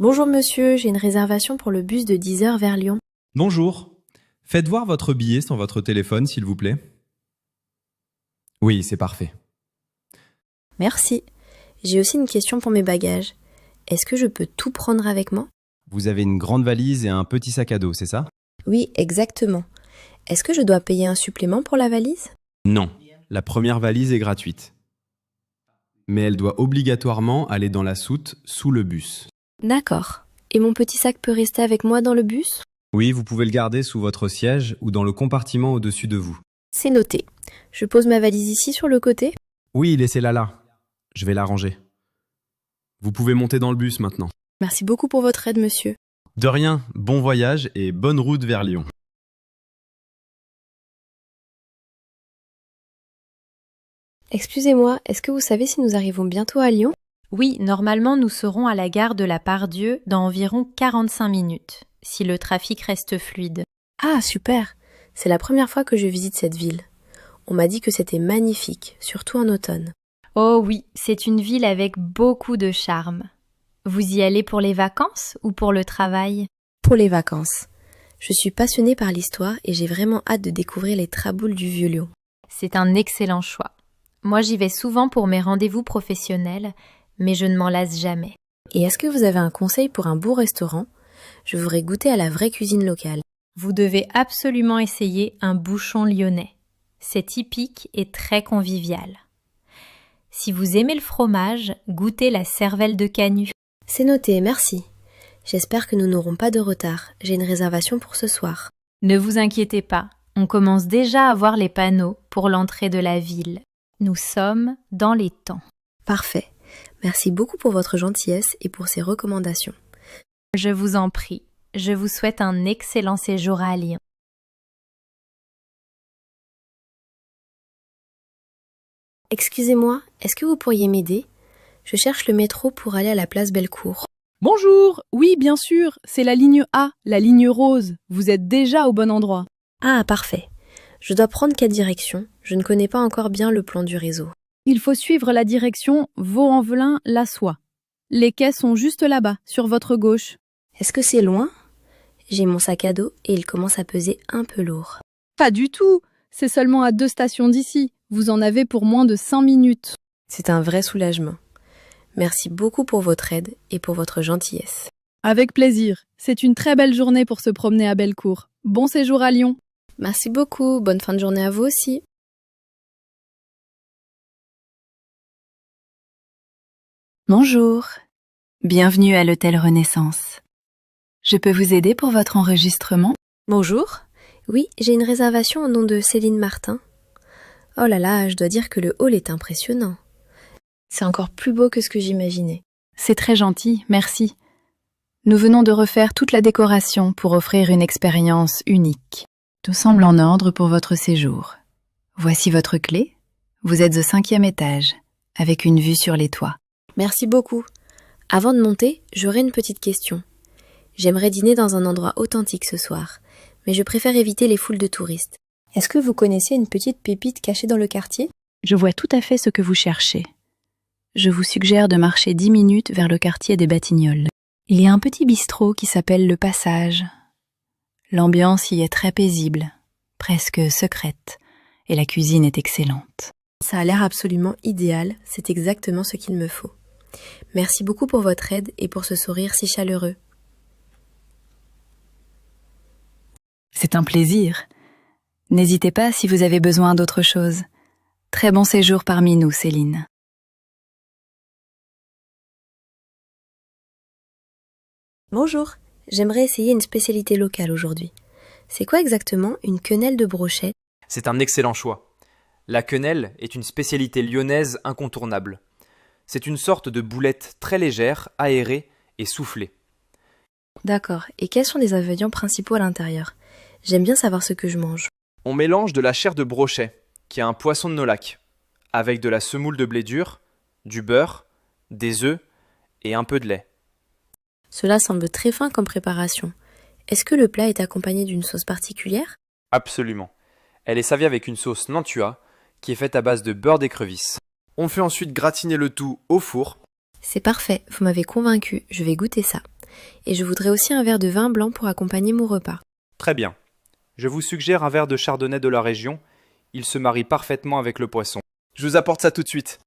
Bonjour monsieur, j'ai une réservation pour le bus de 10h vers Lyon. Bonjour. Faites voir votre billet sur votre téléphone, s'il vous plaît. Oui, c'est parfait. Merci. J'ai aussi une question pour mes bagages. Est-ce que je peux tout prendre avec moi? Vous avez une grande valise et un petit sac à dos, c'est ça? Oui, exactement. Est-ce que je dois payer un supplément pour la valise? Non. La première valise est gratuite. Mais elle doit obligatoirement aller dans la soute sous le bus. D'accord. Et mon petit sac peut rester avec moi dans le bus? Oui, vous pouvez le garder sous votre siège ou dans le compartiment au-dessus de vous. C'est noté. Je pose ma valise ici sur le côté? Oui, laissez-la là. Je vais la ranger. Vous pouvez monter dans le bus maintenant. Merci beaucoup pour votre aide, monsieur. De rien, bon voyage et bonne route vers Lyon. Excusez-moi, est-ce que vous savez si nous arrivons bientôt à Lyon? Oui, normalement nous serons à la gare de la Part-Dieu dans environ 45 minutes, si le trafic reste fluide. Ah, super! C'est la première fois que je visite cette ville. On m'a dit que c'était magnifique, surtout en automne. Oh oui, c'est une ville avec beaucoup de charme. Vous y allez pour les vacances ou pour le travail? Pour les vacances. Je suis passionnée par l'histoire et j'ai vraiment hâte de découvrir les traboules du vieux Lyon. C'est un excellent choix. Moi j'y vais souvent pour mes rendez-vous professionnels, mais je ne m'en lasse jamais. Et est-ce que vous avez un conseil pour un beau restaurant? Je voudrais goûter à la vraie cuisine locale. Vous devez absolument essayer un bouchon lyonnais. C'est typique et très convivial. Si vous aimez le fromage, goûtez la cervelle de Canut. C'est noté, merci. J'espère que nous n'aurons pas de retard. J'ai une réservation pour ce soir. Ne vous inquiétez pas, on commence déjà à voir les panneaux pour l'entrée de la ville. Nous sommes dans les temps. Parfait. Merci beaucoup pour votre gentillesse et pour ces recommandations. Je vous en prie, je vous souhaite un excellent séjour à Lyon. Excusez-moi, est-ce que vous pourriez m'aider? Je cherche le métro pour aller à la place Bellecour. Bonjour, oui bien sûr, c'est la ligne A, la ligne rose. Vous êtes déjà au bon endroit. Ah, parfait. Je dois prendre quelle direction? Je ne connais pas encore bien le plan du réseau. Il faut suivre la direction Vaux-en-Velin-la-Soie. Les quais sont juste là-bas, sur votre gauche. Est-ce que c'est loin? J'ai mon sac à dos et il commence à peser un peu lourd. Pas du tout, c'est seulement à 2 stations d'ici. Vous en avez pour moins de 5 minutes. C'est un vrai soulagement. Merci beaucoup pour votre aide et pour votre gentillesse. Avec plaisir, c'est une très belle journée pour se promener à Bellecour. Bon séjour à Lyon. Merci beaucoup, bonne fin de journée à vous aussi. Bonjour, bienvenue à l'hôtel Renaissance. Je peux vous aider pour votre enregistrement? Bonjour. Oui, j'ai une réservation au nom de Céline Martin. Oh là là, je dois dire que le hall est impressionnant. C'est encore plus beau que ce que j'imaginais. C'est très gentil, merci. Nous venons de refaire toute la décoration pour offrir une expérience unique. Tout semble en ordre pour votre séjour. Voici votre clé. Vous êtes au 5e étage, avec une vue sur les toits. Merci beaucoup. Avant de monter, j'aurais une petite question. J'aimerais dîner dans un endroit authentique ce soir, mais je préfère éviter les foules de touristes. Est-ce que vous connaissez une petite pépite cachée dans le quartier? Je vois tout à fait ce que vous cherchez. Je vous suggère de marcher 10 minutes vers le quartier des Batignolles. Il y a un petit bistrot qui s'appelle Le Passage. L'ambiance y est très paisible, presque secrète, et la cuisine est excellente. Ça a l'air absolument idéal, c'est exactement ce qu'il me faut. Merci beaucoup pour votre aide et pour ce sourire si chaleureux. C'est un plaisir. N'hésitez pas si vous avez besoin d'autre chose. Très bon séjour parmi nous, Céline. Bonjour, j'aimerais essayer une spécialité locale aujourd'hui. C'est quoi exactement une quenelle de brochet? C'est un excellent choix. La quenelle est une spécialité lyonnaise incontournable. C'est une sorte de boulette très légère, aérée et soufflée. D'accord, et quels sont les ingrédients principaux à l'intérieur? J'aime bien savoir ce que je mange. On mélange de la chair de brochet, qui est un poisson de nos lacs, avec de la semoule de blé dur, du beurre, des œufs et un peu de lait. Cela semble très fin comme préparation. Est-ce que le plat est accompagné d'une sauce particulière? Absolument. Elle est servie avec une sauce Nantua, qui est faite à base de beurre d'écrevisse. On fait ensuite gratiner le tout au four. C'est parfait, vous m'avez convaincu, je vais goûter ça. et je voudrais aussi un verre de vin blanc pour accompagner mon repas. Très bien. Je vous suggère un verre de chardonnay de la région. Il se marie parfaitement avec le poisson. Je vous apporte ça tout de suite.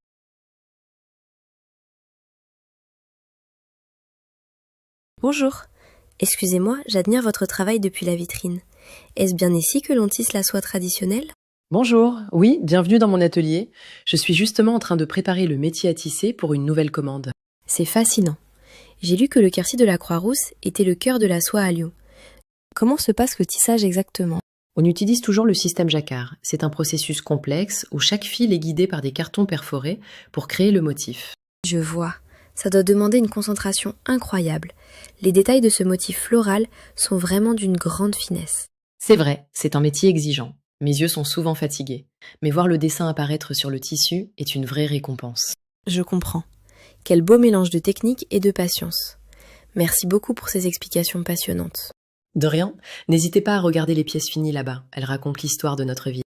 Bonjour. Excusez-moi, j'admire votre travail depuis la vitrine. Est-ce bien ici que l'on tisse la soie traditionnelle ? Bonjour, oui, bienvenue dans mon atelier. Je suis justement en train de préparer le métier à tisser pour une nouvelle commande. C'est fascinant. J'ai lu que le quartier de la Croix-Rousse était le cœur de la soie à Lyon. Comment se passe le tissage exactement ? On utilise toujours le système jacquard. C'est un processus complexe où chaque fil est guidé par des cartons perforés pour créer le motif. Je vois. Ça doit demander une concentration incroyable. Les détails de ce motif floral sont vraiment d'une grande finesse. C'est vrai, c'est un métier exigeant. Mes yeux sont souvent fatigués, mais voir le dessin apparaître sur le tissu est une vraie récompense. Je comprends. Quel beau mélange de technique et de patience. Merci beaucoup pour ces explications passionnantes. De rien, n'hésitez pas à regarder les pièces finies là-bas, elles racontent l'histoire de notre ville.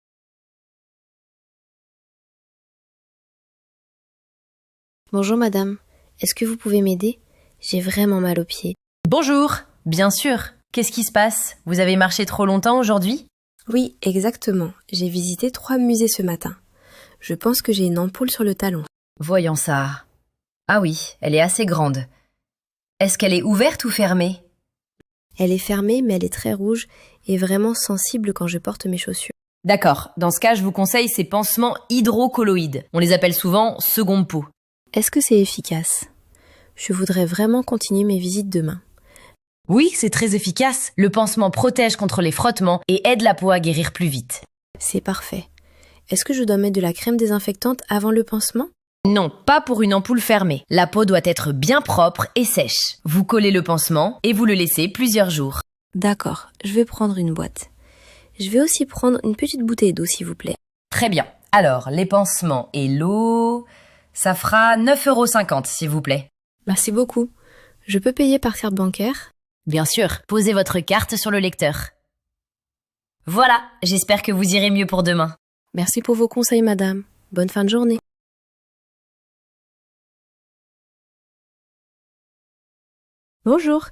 Bonjour madame, est-ce que vous pouvez m'aider ? J'ai vraiment mal aux pieds. Bonjour, bien sûr. Qu'est-ce qui se passe ? Vous avez marché trop longtemps aujourd'hui ? Oui, exactement. J'ai visité 3 musées ce matin. Je pense que j'ai une ampoule sur le talon. Voyons ça. Ah oui, elle est assez grande. Est-ce qu'elle est ouverte ou fermée ? Elle est fermée, mais elle est très rouge et vraiment sensible quand je porte mes chaussures. D'accord, dans ce cas, je vous conseille ces pansements hydrocolloïdes. On les appelle souvent seconde peau. Est-ce que c'est efficace ? Je voudrais vraiment continuer mes visites demain. Oui, c'est très efficace. Le pansement protège contre les frottements et aide la peau à guérir plus vite. C'est parfait. Est-ce que je dois mettre de la crème désinfectante avant le pansement ? Non, pas pour une ampoule fermée. La peau doit être bien propre et sèche. Vous collez le pansement et vous le laissez plusieurs jours. D'accord, je vais prendre une boîte. Je vais aussi prendre une petite bouteille d'eau, s'il vous plaît. Très bien. Alors, les pansements et l'eau, ça fera 9,50 €, s'il vous plaît. Merci beaucoup. Je peux payer par carte bancaire ? Bien sûr, posez votre carte sur le lecteur. Voilà, j'espère que vous irez mieux pour demain. Merci pour vos conseils, madame. Bonne fin de journée. Bonjour.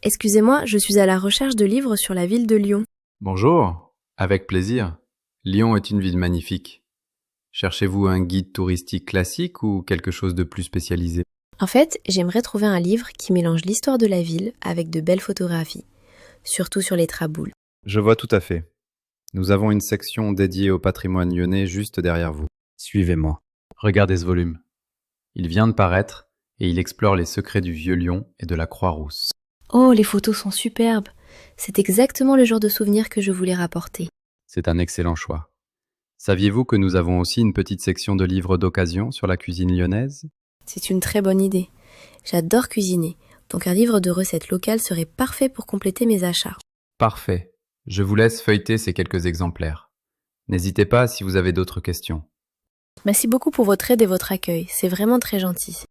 Excusez-moi, je suis à la recherche de livres sur la ville de Lyon. Bonjour, avec plaisir. Lyon est une ville magnifique. Cherchez-vous un guide touristique classique ou quelque chose de plus spécialisé ? En fait, j'aimerais trouver un livre qui mélange l'histoire de la ville avec de belles photographies, surtout sur les traboules. Je vois tout à fait. Nous avons une section dédiée au patrimoine lyonnais juste derrière vous. Suivez-moi. Regardez ce volume. Il vient de paraître et il explore les secrets du vieux Lyon et de la Croix-Rousse. Oh, les photos sont superbes. C'est exactement le genre de souvenir que je voulais rapporter. C'est un excellent choix. Saviez-vous que nous avons aussi une petite section de livres d'occasion sur la cuisine lyonnaise ? C'est une très bonne idée. J'adore cuisiner, donc un livre de recettes locales serait parfait pour compléter mes achats. Parfait. Je vous laisse feuilleter ces quelques exemplaires. N'hésitez pas si vous avez d'autres questions. Merci beaucoup pour votre aide et votre accueil, c'est vraiment très gentil.